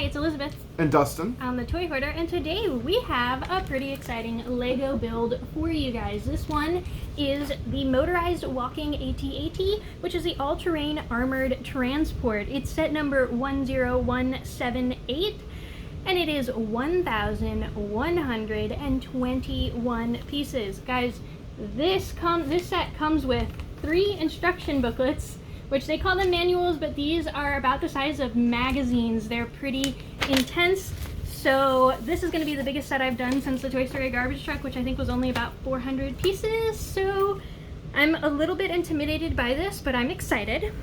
it's Elizabeth and Dustin on the Toy Hoarder, and today we have a pretty exciting Lego build for you guys. This one is the Motorized walking AT-AT, which is the all-terrain armored transport. It's set number 10178, and it is 1,121 pieces. Guys, this set comes with 3 instruction booklets, which they call them manuals, but these are about the size of magazines. They're pretty intense. So this is going to be the biggest set I've done since the Toy Story garbage truck, which I think was only about 400 pieces. So I'm a little bit intimidated by this, but I'm excited.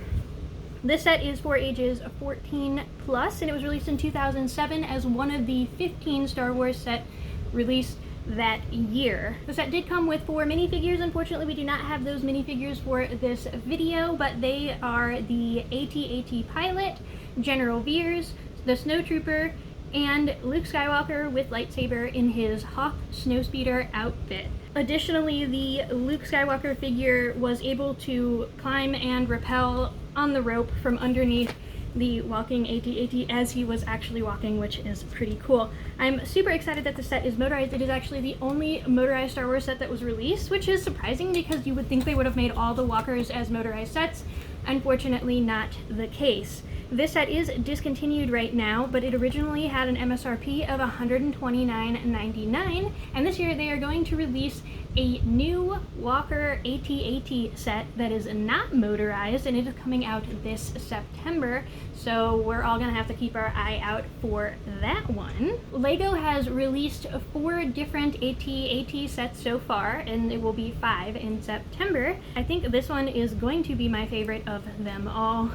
This set is for ages 14 plus, and it was released in 2007 as one of the 15 Star Wars set released that year. The set did come with 4 minifigures. Unfortunately, we do not have those minifigures for this video, but they are the AT-AT pilot, General Veers, the Snowtrooper, and Luke Skywalker with lightsaber in his Hawk Snowspeeder outfit. Additionally, the Luke Skywalker figure was able to climb and rappel on the rope from underneath the walking AT-AT as he was actually walking, which is pretty cool. I'm super excited that the set is motorized. It is actually the only motorized Star Wars set that was released, which is surprising because you would think they would have made all the walkers as motorized sets. Unfortunately, not the case. This set is discontinued right now, but it originally had an MSRP of $129.99, and this year they are going to release a new Walker AT-AT set that is not motorized, and it is coming out this September, so we're all gonna have to keep our eye out for that one. Lego has released 4 different AT-AT sets so far, and it will be 5 in September. I think this one is going to be my favorite of them all,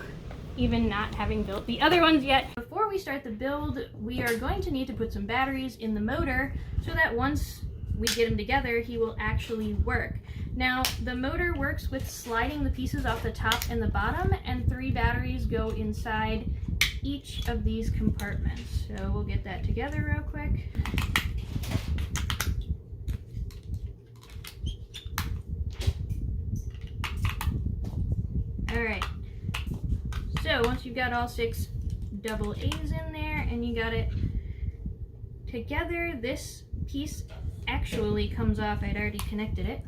even not having built the other ones yet. Before we start the build, we are going to need to put some batteries in the motor so that once we get them together, he will actually work. Now, the motor works with sliding the pieces off the top and the bottom, and 3 batteries go inside each of these compartments. So we'll get that together real quick. All right. So once you've got all 6 double A's in there and you got it together, this piece actually comes off. I'd already connected it.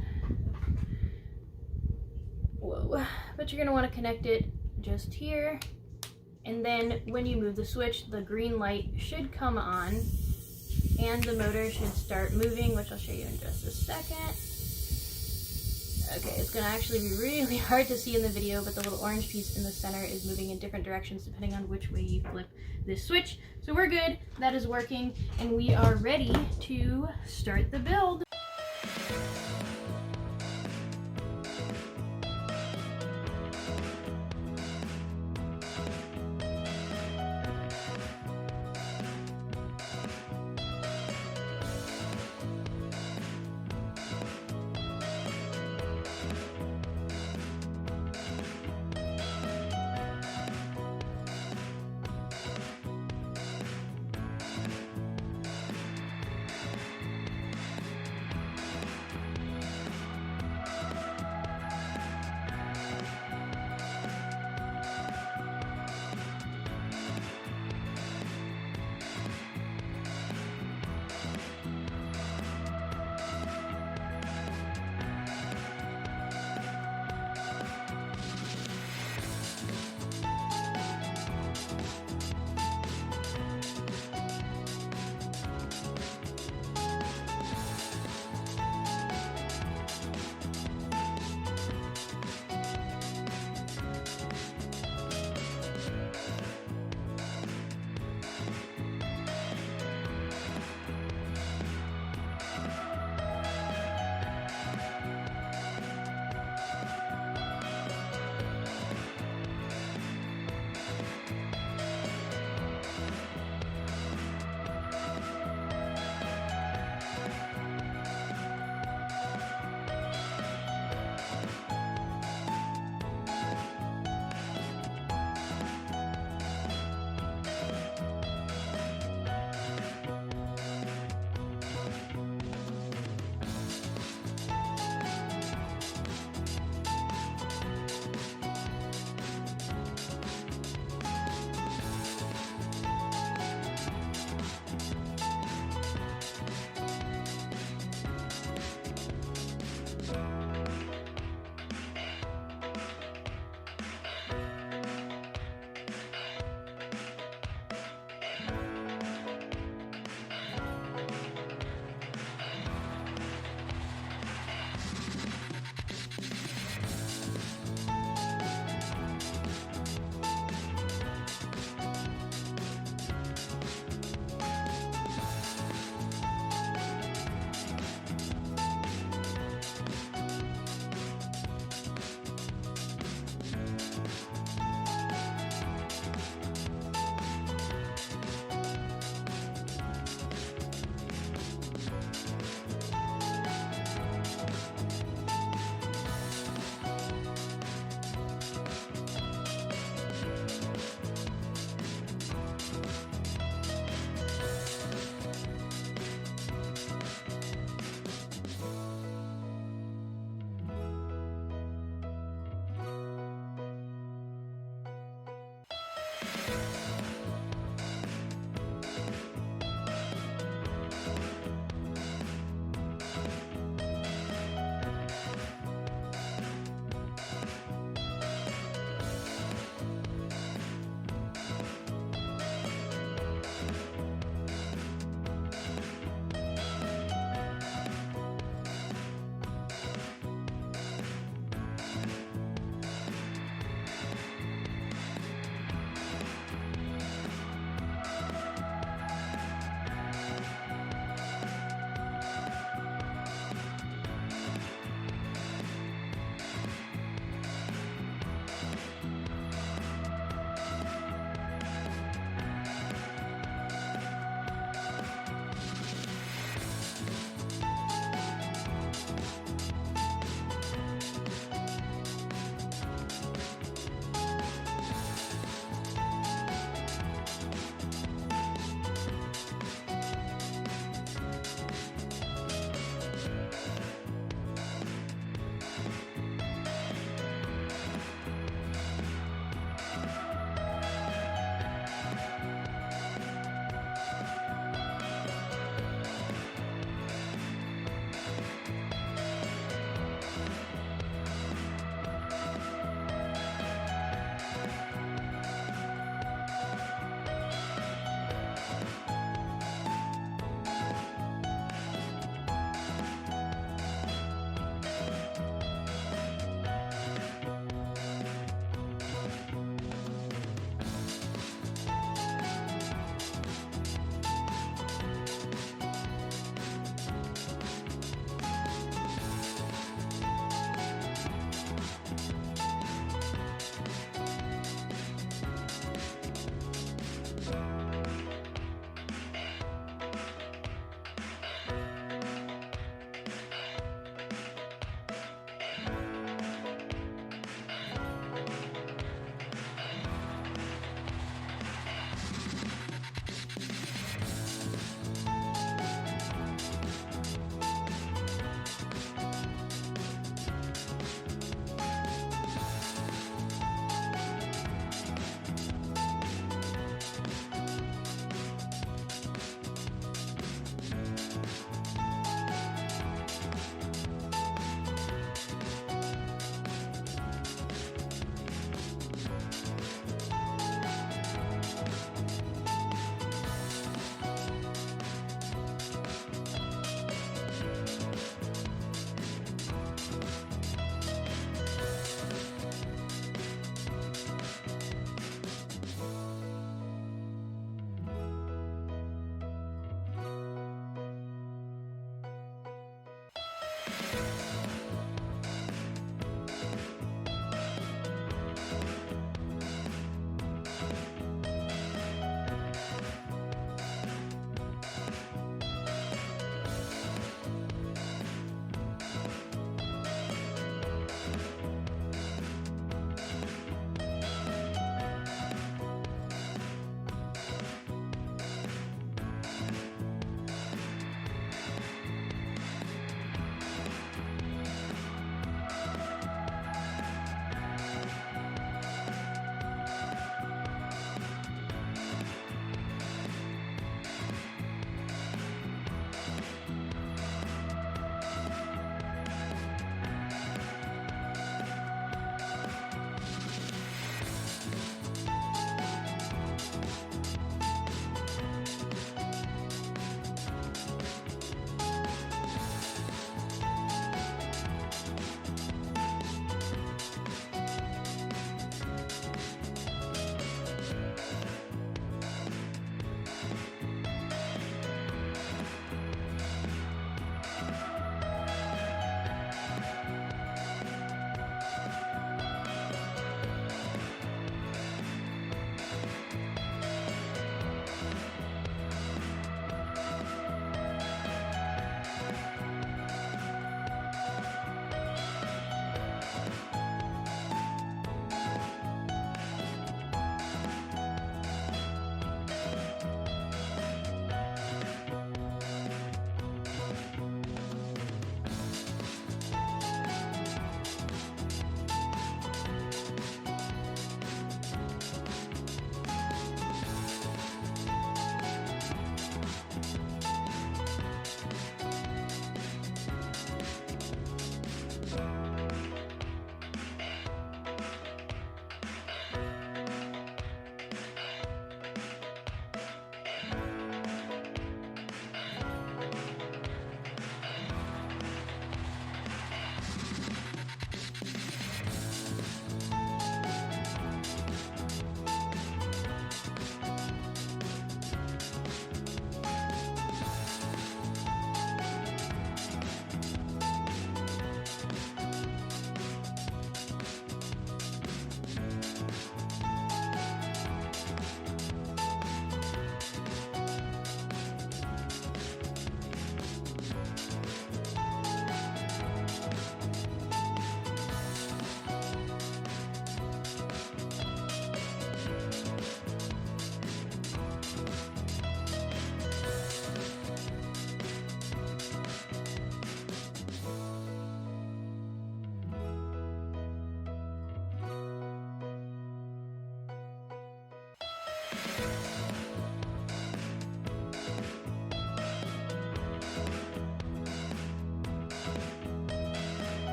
Whoa. But you're going to want to connect it just here. And then when you move the switch, the green light should come on and the motor should start moving, which I'll show you in just a second. Okay, it's going to actually be really hard to see in the video, but the little orange piece in the center is moving in different directions depending on which way you flip this switch. So we're good, that is working, and we are ready to start the build.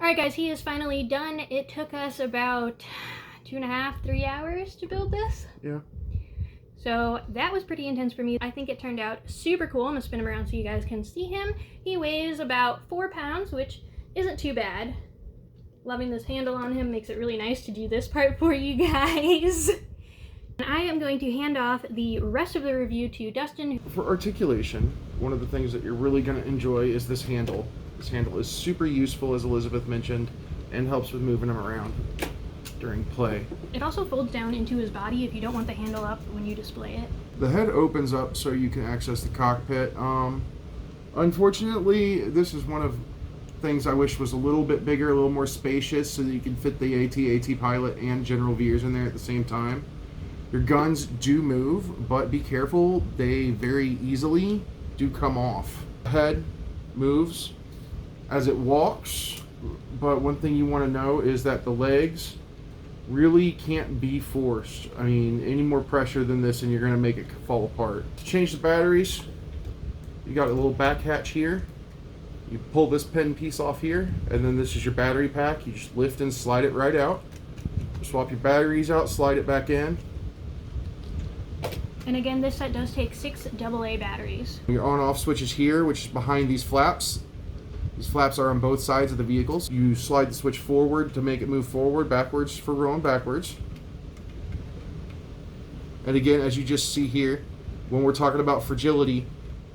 Alright guys, he is finally done. It took us about 2.5, 3 hours to build this. Yeah. So that was pretty intense for me. I think it turned out super cool. I'm gonna spin him around so you guys can see him. He weighs about 4 pounds, which isn't too bad. Loving this handle on him makes it really nice to do this part for you guys. And I am going to hand off the rest of the review to Dustin. For articulation, one of the things that you're really going to enjoy is this handle. This handle is super useful, as Elizabeth mentioned, and helps with moving him around during play. It also folds down into his body if you don't want the handle up when you display it. The head opens up so you can access the cockpit. Unfortunately, this is one of things I wish was a little bit bigger, a little more spacious, so that you can fit the AT pilot and general viewers in there at the same time. Your guns do move, but be careful, they very easily do come off. The head moves as it walks, but one thing you want to know is that the legs really can't be forced. I mean, any more pressure than this and you're going to make it fall apart. To change the batteries, you got a little back hatch here. You pull this pin piece off here, and then this is your battery pack. You just lift and slide it right out. Swap your batteries out, slide it back in. And again, this set does take 6 AA batteries. Your on-off switch is here, which is behind these flaps. These flaps are on both sides of the vehicles. You slide the switch forward to make it move forward, backwards for rolling backwards. And again, as you just see here, when we're talking about fragility,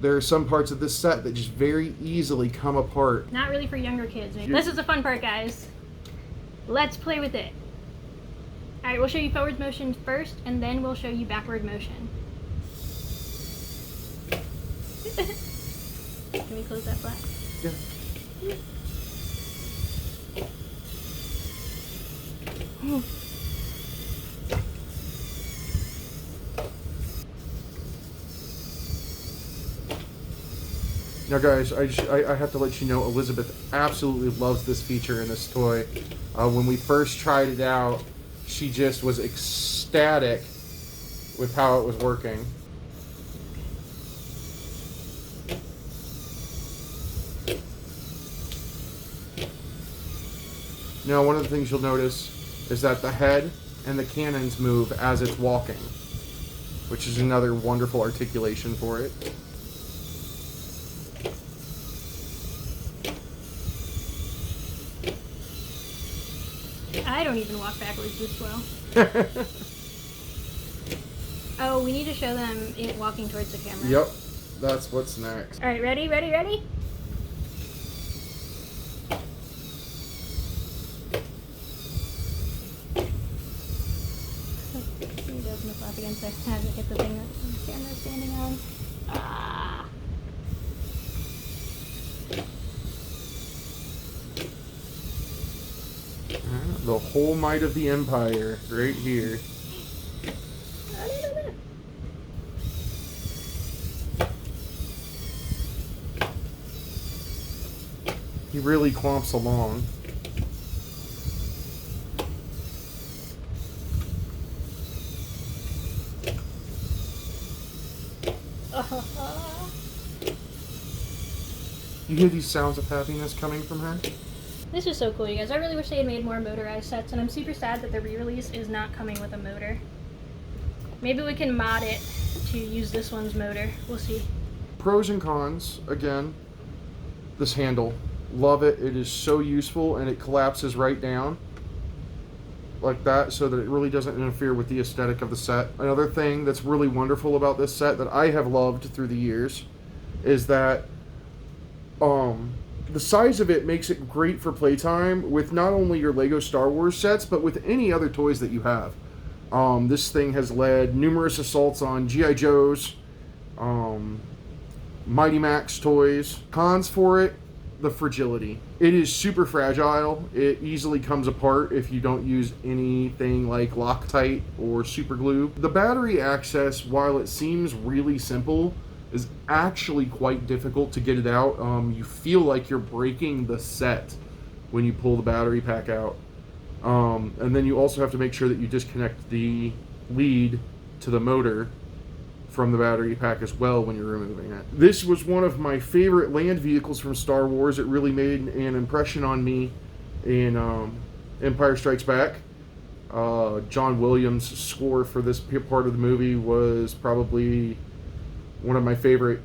there are some parts of this set that just very easily come apart. Not really for younger kids. This is the fun part, guys. Let's play with it. Alright, we'll show you forward motion first, and then we'll show you backward motion. Can we close that flap? Yeah. Now guys, I have to let you know, Elizabeth absolutely loves this feature in this toy. When we first tried it out, she just was ecstatic with how it was working. Now, one of the things you'll notice is that the head and the cannons move as it's walking, which is another wonderful articulation for it. I don't even walk backwards this well. Oh, we need to show them it walking towards the camera. Yep, that's what's next. Alright, ready, ready, ready? He does miss off against there. Has it hit the thing that the camera's standing on? Ah! The whole might of the Empire, right here. He really clomps along. You hear these sounds of happiness coming from her? This is so cool, you guys. I really wish they had made more motorized sets, and I'm super sad that the re-release is not coming with a motor. Maybe we can mod it to use this one's motor. We'll see. Pros and cons, again, this handle. Love it. It is so useful, and it collapses right down like that so that it really doesn't interfere with the aesthetic of the set. Another thing that's really wonderful about this set that I have loved through the years is that the size of it makes it great for playtime with not only your Lego Star Wars sets, but with any other toys that you have. This thing has led numerous assaults on G.I. Joes, Mighty Max toys. Cons for it, the fragility. It is super fragile. It easily comes apart if you don't use anything like Loctite or super glue. The battery access, while it seems really simple, is actually quite difficult to get it out. You feel like you're breaking the set when you pull the battery pack out. And then you also have to make sure that you disconnect the lead to the motor from the battery pack as well when you're removing it. This was one of my favorite land vehicles from Star Wars. It really made an impression on me in Empire Strikes Back. John Williams' score for this part of the movie was probably one of my favorite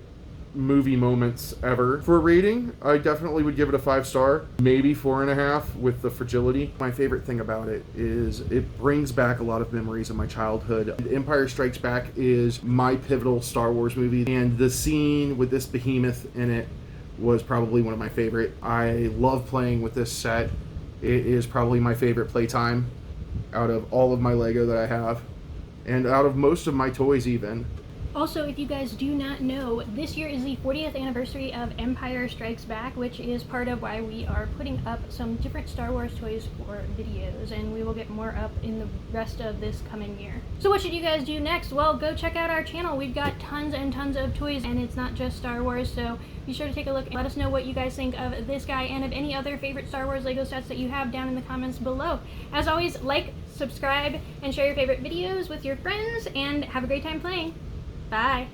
movie moments ever. For a rating, I definitely would give it a 5-star, maybe 4.5 with the fragility. My favorite thing about it is it brings back a lot of memories of my childhood. Empire Strikes Back is my pivotal Star Wars movie, and the scene with this behemoth in it was probably one of my favorite. I love playing with this set. It is probably my favorite playtime out of all of my Lego that I have, and out of most of my toys even. Also, if you guys do not know, this year is the 40th anniversary of Empire Strikes Back, which is part of why we are putting up some different Star Wars toys for videos, and we will get more up in the rest of this coming year. So what should you guys do next? Well, go check out our channel. We've got tons and tons of toys, and it's not just Star Wars, so be sure to take a look and let us know what you guys think of this guy and of any other favorite Star Wars Lego sets that you have down in the comments below. As always, like, subscribe, and share your favorite videos with your friends, and have a great time playing. Bye.